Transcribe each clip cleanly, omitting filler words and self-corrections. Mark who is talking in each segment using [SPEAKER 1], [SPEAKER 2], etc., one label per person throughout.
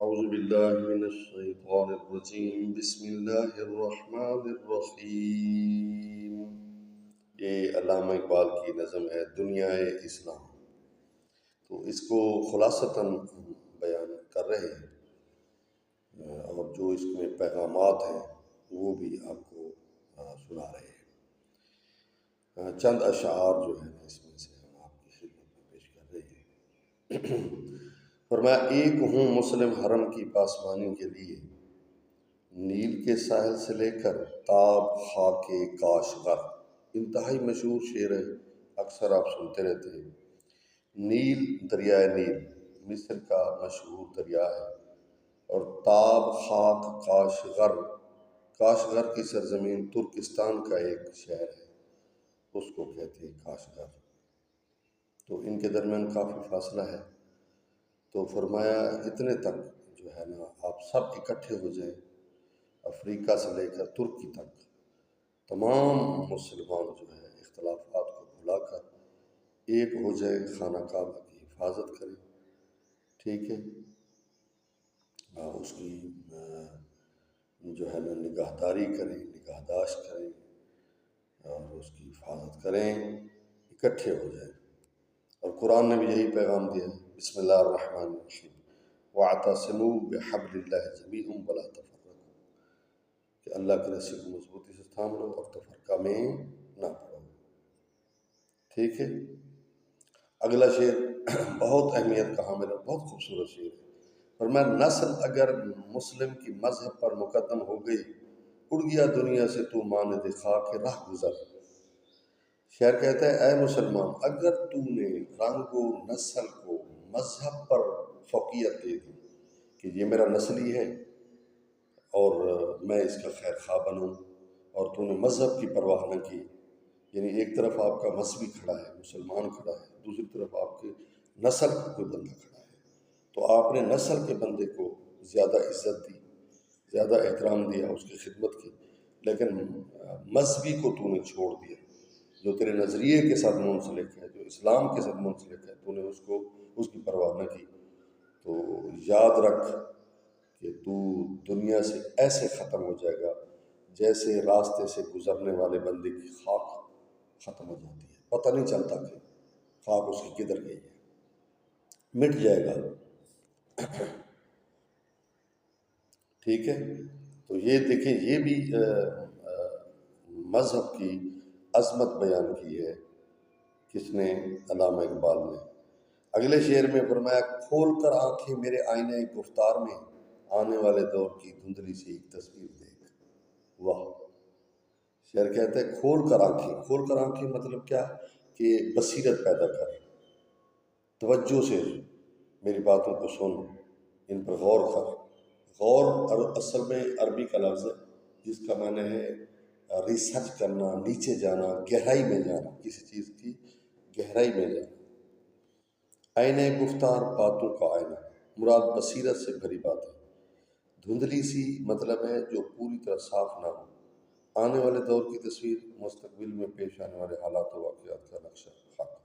[SPEAKER 1] أعوذ بالله من الشيطان الرجيم بسم الله الرحمن الرحیم۔ یہ علامہ اقبال کی نظم ہے دنیا اسلام، تو اس کو خلاصتاً بیان کر رہے ہیں، اور جو اس میں پیغامات ہیں وہ بھی آپ کو سنا رہے ہیں۔ چند اشعار جو ہیں اس میں سے ہم آپ کی خدمت میں پیش کر رہے ہیں۔ فرمایا ایک ہوں مسلم حرم کی پاسبانی کے لیے، نیل کے ساحل سے لے کر تاب خاک کاشغر۔ انتہائی مشہور شعر ہے، اکثر آپ سنتے رہتے ہیں۔ نیل، دریائے نیل مصر کا مشہور دریا ہے، اور تاب خاک کاشغر، کاشغر کی سرزمین ترکستان کا ایک شہر ہے، اس کو کہتے ہیں کاشغر۔ تو ان کے درمیان کافی فاصلہ ہے، تو فرمایا اتنے تک جو ہے نا آپ سب اکٹھے ہو جائیں، افریقہ سے لے کر ترکی تک تمام مسلمان جو ہے اختلافات کو بھلا کر ایک ہو جائے، خانہ کعبہ کی حفاظت کریں، ٹھیک ہے، اس کی جو ہے نا نگہداری کریں، نگہداشت کریں، اور اس کی حفاظت کریں، اکٹھے ہو جائیں۔ اور قرآن نے بھی یہی پیغام دیا ہے، بسم اللہ الرحمن الرحیم، وَاعْتَصِمُوا بِحَبْلِ اللَّهِ جَمِيعًا وَلَا تَفَرَّقُوا، کہ اللہ کی رسی کو مضبوطی سے تھام لو اور تفرقہ میں نہ پڑو، ٹھیک ہے۔ اگلا شعر بہت اہمیت کا حامل ہے، بہت خوبصورت شعر ہے۔ فرمایا نسل اگر مسلم کی مذہب پر مقدم ہو گئی، اڑ گیا دنیا سے تو مانند خاک راہ گزر۔ شاعر کہتا ہے اے مسلمان، اگر تو نے رنگ و نسل کو مذہب پر فوقیت دے دی کہ یہ میرا نسلی ہے اور میں اس کا خیر خواہ بنوں، اور تو نے مذہب کی پرواہ نہ کی، یعنی ایک طرف آپ کا مذہبی کھڑا ہے، مسلمان کھڑا ہے، دوسری طرف آپ کے نسل کا کوئی بندہ کھڑا ہے، تو آپ نے نسل کے بندے کو زیادہ عزت دی، زیادہ احترام دیا، اس کی خدمت کی، لیکن مذہبی کو تو نے چھوڑ دیا، جو تیرے نظریے کے ساتھ منسلک ہے، جو اسلام کے ساتھ منسلک ہے، تو نے اس کی پرواہ نہ کی، تو یاد رکھ کہ تو دنیا سے ایسے ختم ہو جائے گا جیسے راستے سے گزرنے والے بندے کی خاک ختم ہو جاتی ہے، پتہ نہیں چلتا کہ خاک اس کی کدھر گئی ہے، مٹ جائے گا، ٹھیک ہے۔ تو یہ دیکھیں، یہ بھی مذہب کی عظمت بیان کی ہے کس نے؟ علامہ اقبال نے۔ اگلے شعر میں فرمایا کھول کر آنکھیں میرے آئینے گفتار میں، آنے والے دور کی دھندلی سی ایک تصویر دیکھ۔ واہ! شعر کہتا ہے کھول کر آنکھیں، کھول کر آنکھیں مطلب کیا کہ بصیرت پیدا کر، توجہ سے میری باتوں کو سن، ان پر غور کر۔ غور اصل میں عربی کا لفظ ہے جس کا معنی ہے ریسرچ کرنا، نیچے جانا، گہرائی میں جانا، کسی چیز کی گہرائی میں جانا۔ آئینہ گفتار، باتوں کا آئینہ، مراد بصیرت سے بھری بات ہے۔ دھندلی سی مطلب ہے جو پوری طرح صاف نہ ہو۔ آنے والے دور کی تصویر، مستقبل میں پیش آنے والے حالات و واقعات کا نقشہ خاکہ۔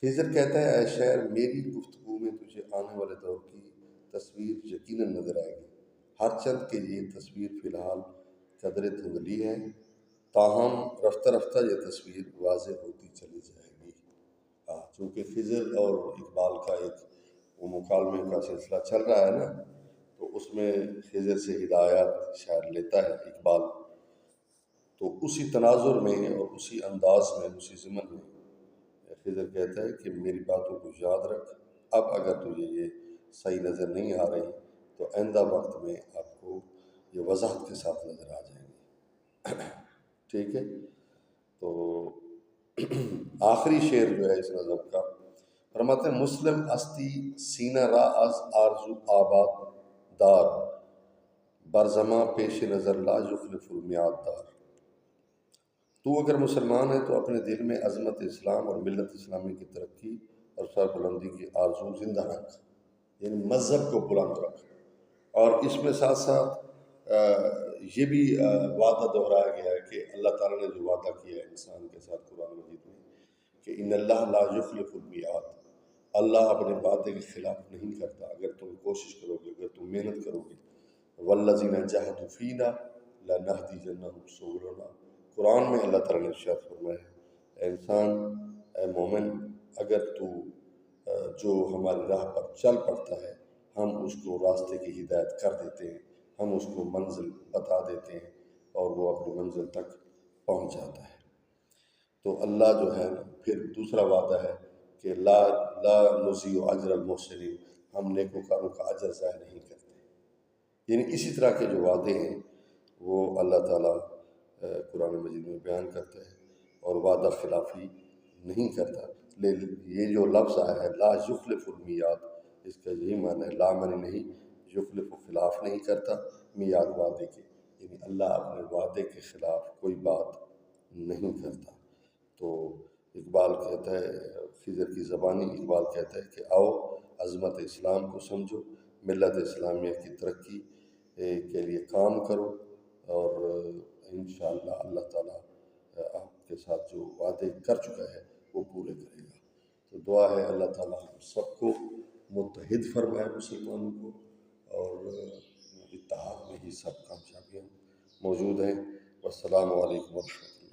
[SPEAKER 1] خضر کہتا ہے اے شاعر، میری گفتگو میں تجھے آنے والے دور کی تصویر یقیناً نظر آئے گی، ہر چند کہ یہ تصویر فی الحال قدرے دھندلی ہے، تاہم رفتہ رفتہ یہ تصویر واضح ہوتی چلی جائے گی۔ چونکہ خضر اور اقبال کا ایک وہ مکالمے کا سلسلہ چل رہا ہے نا، تو اس میں خضر سے ہدایات شاعر لیتا ہے اقبال، تو اسی تناظر میں اور اسی انداز میں، اسی ضمن میں خضر کہتا ہے کہ میری باتوں کو یاد رکھ، اب اگر تجھے یہ صحیح نظر نہیں آ رہی تو آئندہ وقت میں آپ کو یہ وضاحت کے ساتھ نظر آ جائیں گے، ٹھیک ہے۔ تو آخری شعر جو ہے اس نظم کا، فرماتے ہیں مسلم استی سینہ را از آرزو آباد دار، برزماں پیش نظر لا یخلف المیعاد دار۔ تو اگر مسلمان ہے تو اپنے دل میں عظمت اسلام اور ملت اسلامی کی ترقی اور سربلندی کی آرزو زندہ رکھ، یعنی مذہب کو بلند رکھ، اور اس میں ساتھ ساتھ یہ بھی وعدہ دہرایا گیا ہے کہ اللہ تعالیٰ نے جو وعدہ کیا ہے انسان کے ساتھ قرآن مجید میں کہ ان اللہ لا یخلف المیعاد، اللہ اپنے وعدے کے خلاف نہیں کرتا، اگر تم کوشش کرو تم محنت کرو گے۔ والذین جاہدوا فینا لنہدینہم سبلنا، قرآن میں اللہ تعالیٰ نے ارشاد فرمایا ہے اے انسان، اے مومن، اگر تو جو ہماری راہ پر چل پڑتا ہے ہم اس کو راستے کی ہدایت کر دیتے ہیں، ہم اس کو منزل بتا دیتے ہیں اور وہ اپنی منزل تک پہنچ جاتا ہے۔ تو اللہ جو ہے پھر دوسرا وعدہ ہے کہ لا نضیع اجر المحسنین، ہم نیکوکاروں کا اجر ضائع نہیں کرتے۔ یعنی اسی طرح کے جو وعدے ہیں وہ اللہ تعالیٰ قرآن مجید میں بیان کرتا ہے اور وعدہ خلافی نہیں کرتا۔ یہ جو لفظ آیا ہے لا یخلف المیعاد، اس کا یہی معنی ہے لا معنی نہیں، یخلف و خلاف نہیں کرتا میعاد وعدے کے، یعنی اللہ اپنے وعدے کے خلاف کوئی بات نہیں کرتا۔ تو اقبال کہتا ہے، خضر کی زبانی اقبال کہتا ہے کہ آؤ عظمت اسلام کو سمجھو، ملت اسلامیہ کی ترقی کے لیے کام کرو، اور انشاءاللہ اللہ تعالیٰ آپ کے ساتھ جو وعدے کر چکا ہے وہ پورے کرے گا۔ تو دعا ہے اللہ تعالیٰ ہم سب کو متحد فرمائے مسلمانوں کو، اور اتحاد میں ہی سب کامیابیاں موجود ہیں۔ والسلام علیکم ورحمۃ اللہ۔